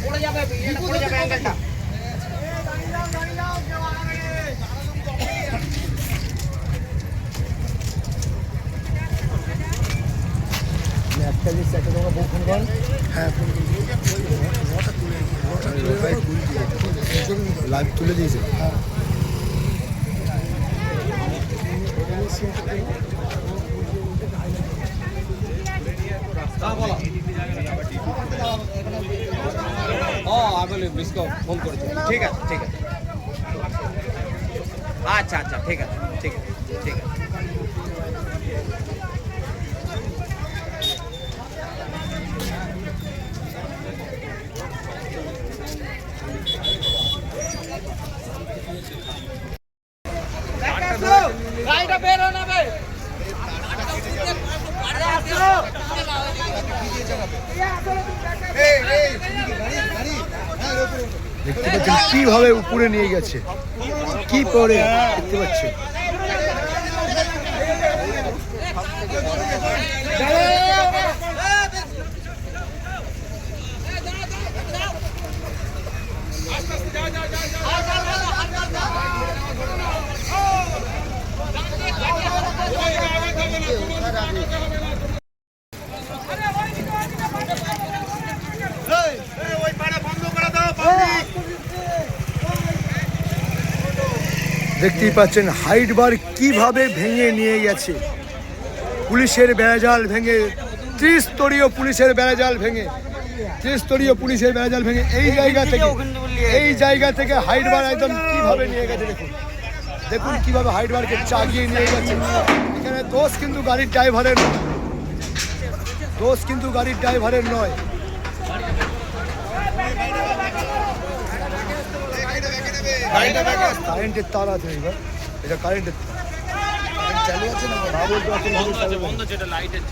পড়ে যাবে অ্যাঙ্গেলটা। একটা জিনিস একটা তোমার বউ ফোন কর। হ্যাঁ ফোন লাইভ তুলে দিয়েছে। হ্যাঁ ফোন করেছে। ঠিক আছে ঠিক আছে, আচ্ছা আচ্ছা ঠিক আছে ঠিক আছে ঠিক আছে। দেখতে পাচ্ছেন কিভাবে উপরে নিয়ে গেছে, কি পরে দেখতে পাচ্ছেন। দেখতেই পাচ্ছেন হাইট বার কিভাবে ভেঙে নিয়ে গেছে, পুলিশের বেড়াজাল ভেঙে, ত্রিস্তরীয় পুলিশের বেড়াজাল ভেঙে, ত্রিস্তরীয় পুলিশের বেড়াজাল ভেঙে এই জায়গা থেকে হাইট বার একদম কিভাবে নিয়ে গেছে। দেখুন দেখুন কিভাবে হাইট বারকে চাগিয়ে নিয়ে গেছে। এখানে দোষ কিন্তু গাড়ির ড্রাইভারের নয়, দোষ কিন্তু গাড়ির ড্রাইভারের নয়। কারেন্টের তার আছে এবার, এটা কারেন্টের তার চালু আছে না বন্ধ আছে, এটা লাইট আছে।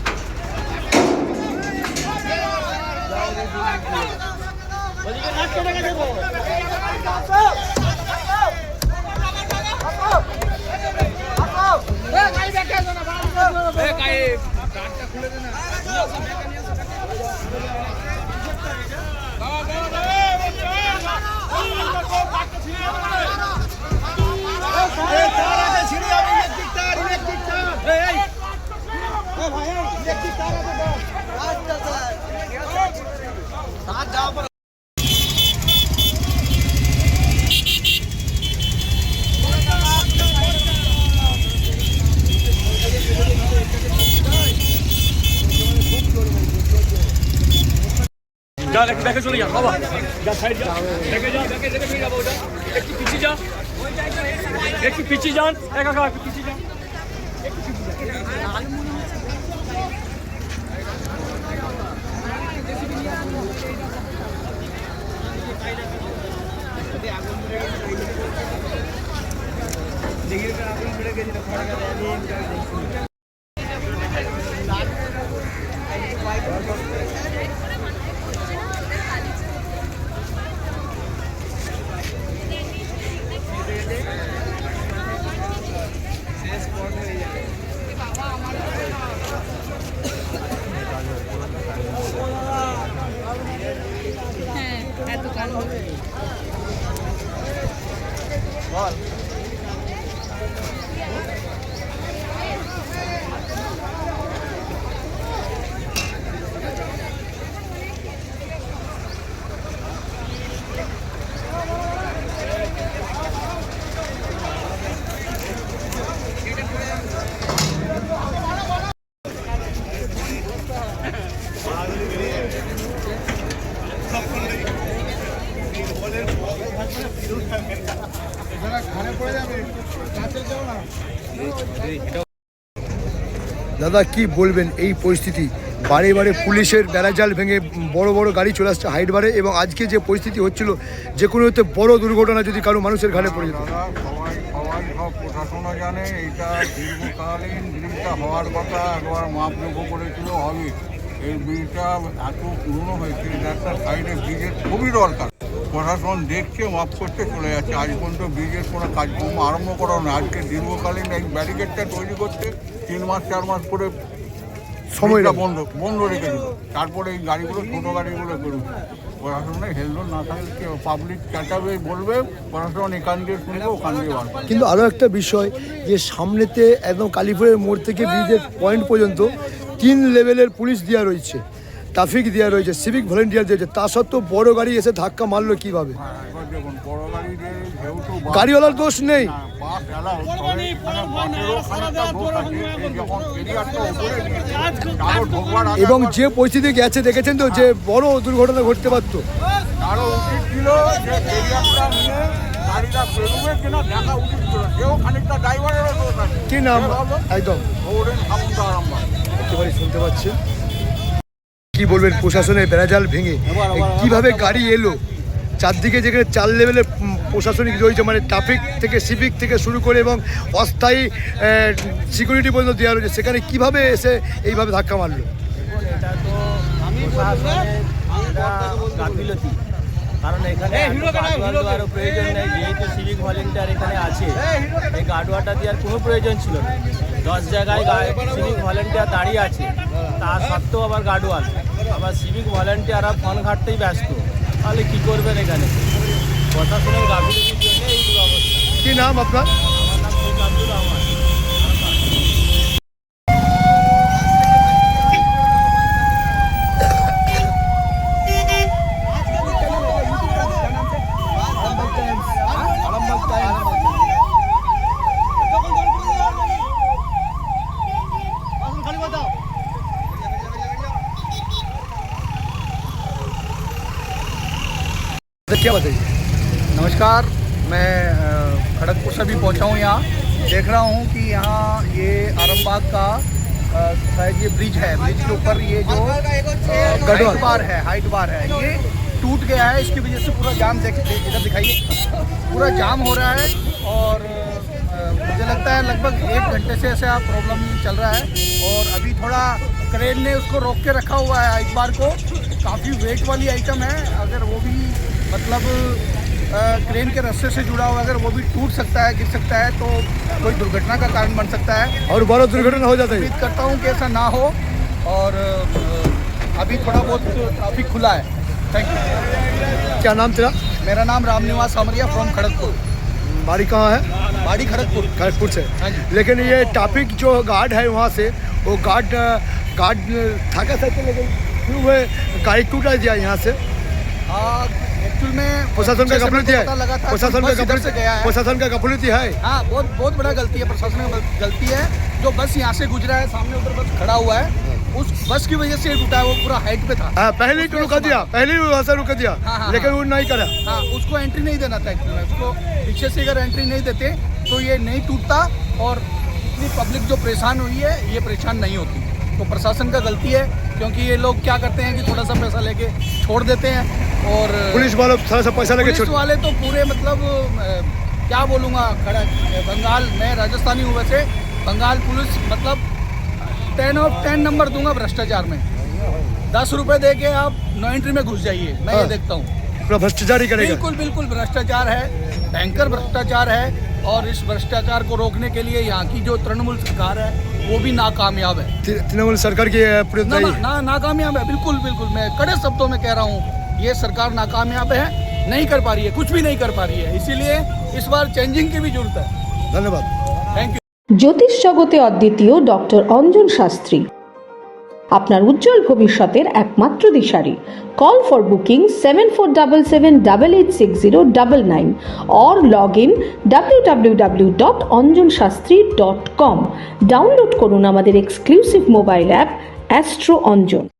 খুলে দে না। যা দেখে চলে যা বাবা, যা সাইড যা, দেখে যা, দেখে ফিরে যাবো। ওটা একটু পিছিয়ে যা, একটু পিছিয়ে যান, একা একটু পিছিয়ে যান, একটু পিছিয়ে যান। দাদা কি বলবেন এই পরিস্থিতি, বারে বারে পুলিশের বেড়াজাল ভেঙে বড় বড় গাড়ি চলে আসছে হাইট বারে, এবং আজকে যে পরিস্থিতি হচ্ছিল যে কোনো হতে বড় দুর্ঘটনা যদি কারো মানুষের ঘাড়ে পড়ে যেত। সবাই সব প্রশাসনও জানে এটা দীর্ঘকালীন ব্রিজটা হওয়ার কথা, একবার মাপযোগ্য করেছিল হবে। এই ব্রিজটা এত পুরনো হয়েছে, একটা সাইডে ব্রিজের খুবই দরকার। প্রশাসন দেখছে, মাফ করতে চলে যাচ্ছে। আজ পর্যন্ত ব্রিজের কোনো কাজকর্ম আরম্ভ করা না। আজকে দীর্ঘকালীন এই ব্যারিকেডটা তৈরি করতে 3 মাস 4 মাস করে সময়টা বন্ধ রেখেছিল। তারপরে এই গাড়িগুলো, ছোটো গাড়িগুলো করুক। প্রশাসনের হেলদোল না থাকলে পাবলিক চাটাবে, বলবে প্রশাসন এখান দিয়ে শুনবে, ওখান দিয়ে বাড়বে। কিন্তু আরও একটা বিষয়, যে সামনেতে একদম কালীপুরের মোড় থেকে ব্রিজের পয়েন্ট পর্যন্ত 3 লেভেলের পুলিশ দেওয়া রয়েছে, ট্রাফিক দেওয়া রয়েছে, সিভিক ভলেন্টিয়ার দিয়েছে, তা সত্ত্বেও বড় গাড়ি এসে ধাক্কা মারলো কিভাবে? হ্যাঁ, এবার দেখুন, বড় গাড়িদের যেহেতু গাড়িওয়ালার দোষ নেই। বাস এলাও, তবে এখানে বাসেরও খানিকটা দোষ আছে। এই যখন পেরিয়ারটা উপরে নিয়েছে, তারও ঢোকবার আগে এবং যে পরিস্থিতি গেছে দেখেছেন তো, যে বড় দুর্ঘটনা ঘটতে পারতো। তারও উচিত ছিল যে পেরিয়ারটা নিয়ে গাড়িটা বেরোবে কিনা দেখা উচিত ছিল। সেও খানিকটা ড্রাইভারেরও দোষ আছে। কি নাম? একদম দৌড়েন সামন্ত আরামবাগ। একেবারে শুনতে পাচ্ছি। কি বলবেন প্রশাসনের বেড়াজাল ভেঙে কিভাবে গাড়ি এলো? চারদিকে যেখানে 4 লেভেলের প্রশাসনিক রয়েছে, মানে ট্রাফিক থেকে সিভিক থেকে শুরু করে এবং অস্থায়ী সিকিউরিটি পর্যন্ত দেওয়া রয়েছে, সেখানে কিভাবে এসে এইভাবে ধাক্কা মারলো? এটা তো প্রশাসনের গাফিলতি, কারণ এখানে গার্ডওয়াল দেওয়ারও প্রয়োজন নেই। যেহেতু সিভিক ভলেন্টিয়ার এখানে আছে, এই গার্ডওয়ালটা দেওয়ার কোনো প্রয়োজন ছিল না। 10 জায়গায় সিভিক ভলেন্টিয়ার দাঁড়িয়ে আছে, তা সত্ত্বেও আবার গার্ডওয়াল, আবার সিভিক ভলেন্টিয়াররা ফোন ঘাটতেই ব্যস্ত। তাহলে কী করবেন এখানে? প্রশাসনের গাফিলতির জন্য এই অবস্থা। কি নাম আপনার? আমার নাম শেখ আব্দুর রহমান। क्या बताइए? नमस्कार, मैं खड़गपुर से भी पहुंचा हूं यहाँ। देख रहा हूं कि यहाँ ये आरामबाग का शायद ये ब्रिज है। ब्रिज के ऊपर ये जो हाइट बार है, ये टूट गया है। इसकी वजह से पूरा जाम इधर दिखाइए, पूरा जाम हो रहा है। और मुझे लगता है लगभग 1 घंटे से ऐसा प्रॉब्लम चल रहा है। और अभी थोड़ा क्रेन ने उसको रोक के रखा हुआ है हाइट बार को। काफ़ी वेट वाली आइटम है, अगर वो भी मतलब क्रेन के रास्ते से जुड़ा हुआ, अगर वो भी टूट सकता है, गिर सकता है, तो कोई दुर्घटना का कारण बन सकता है। और बड़ा दुर्घटना हो जाता है। उम्मीद करता हूँ कि ऐसा ना हो। और अभी थोड़ा बहुत ट्रैफिक खुला है। Thank you. क्या नाम तेरा? मेरा नाम रामनिवास सामरिया फ्रॉम खड़गपुर। बाड़ी कहाँ है? बाड़ी खड़गपुर। खड़गपुर से। हाँ जी। लेकिन ये ट्रैफिक जो गार्ड है वहाँ से, वो गार्ड थाका साइकिल लेकिन क्यों हुए गाड़ी टूटा दिया यहाँ से? एक्चुअल में प्रशासन का गफलती है। प्रशासन का से गया है। प्रशासन का गफलती है। हाँ, बहुत बड़ा गलती है, प्रशासन की गलती है। जो बस यहाँ से गुजरा है, सामने उधर बस खड़ा हुआ है, उस बस की वजह से टूटा है। वो पूरा हाइट पे था। पहले ही रुका दिया, पहले ही वहाँ से रुका दिया। हाँ, लेकिन वो नहीं करा। हाँ, उसको एंट्री नहीं देना था एक्चुअली में। उसको पीछे से अगर एंट्री नहीं देते तो ये नहीं टूटता, और इतनी पब्लिक जो परेशान हुई है, ये परेशान नहीं होती। तो प्रशासन का गलती है, क्योंकि ये लोग क्या करते हैं कि थोड़ा सा पैसा लेके छोड़ देते हैं। और पुलिस वालों थोड़ा सा पैसा लेके पुलिस वाले तो पूरे मतलब क्या बोलूँगा, बंगाल, मैं राजस्थानी हूँ वैसे, बंगाल पुलिस मतलब 10 of 10 नंबर दूंगा भ्रष्टाचार में। 10 रुपए दे के आप नो एंट्री में घुस जाइए, मैं ये देखता हूँ। पूरा भ्रष्टाचार ही करेगा। बिल्कुल बिल्कुल भ्रष्टाचार है, भयंकर भ्रष्टाचार है। और इस भ्रष्टाचार को रोकने के लिए यहाँ की जो तृणमूल सरकार है, वो भी नाकामयाब है। तृणमूल सरकार की नाकामयाब है, बिल्कुल बिल्कुल। मैं कड़े शब्दों में कह रहा हूँ, ये सरकार नाकामयाब है, नहीं कर पा रही है, कुछ भी नहीं कर पा रही है। इसीलिए इस बार चेंजिंग की भी जरूरत है। धन्यवाद। Thank you. জ্যোতিষ জগতে অদ্বিতীয় ডক্টর অঞ্জন শাস্ত্রী, আপনার উজ্জ্বল ভবিষ্যতের একমাত্র দিশারি। Call for booking 7477886099 or log in www.anjanshastri.com। Download করুন আমাদের exclusive mobile app astro Anjan.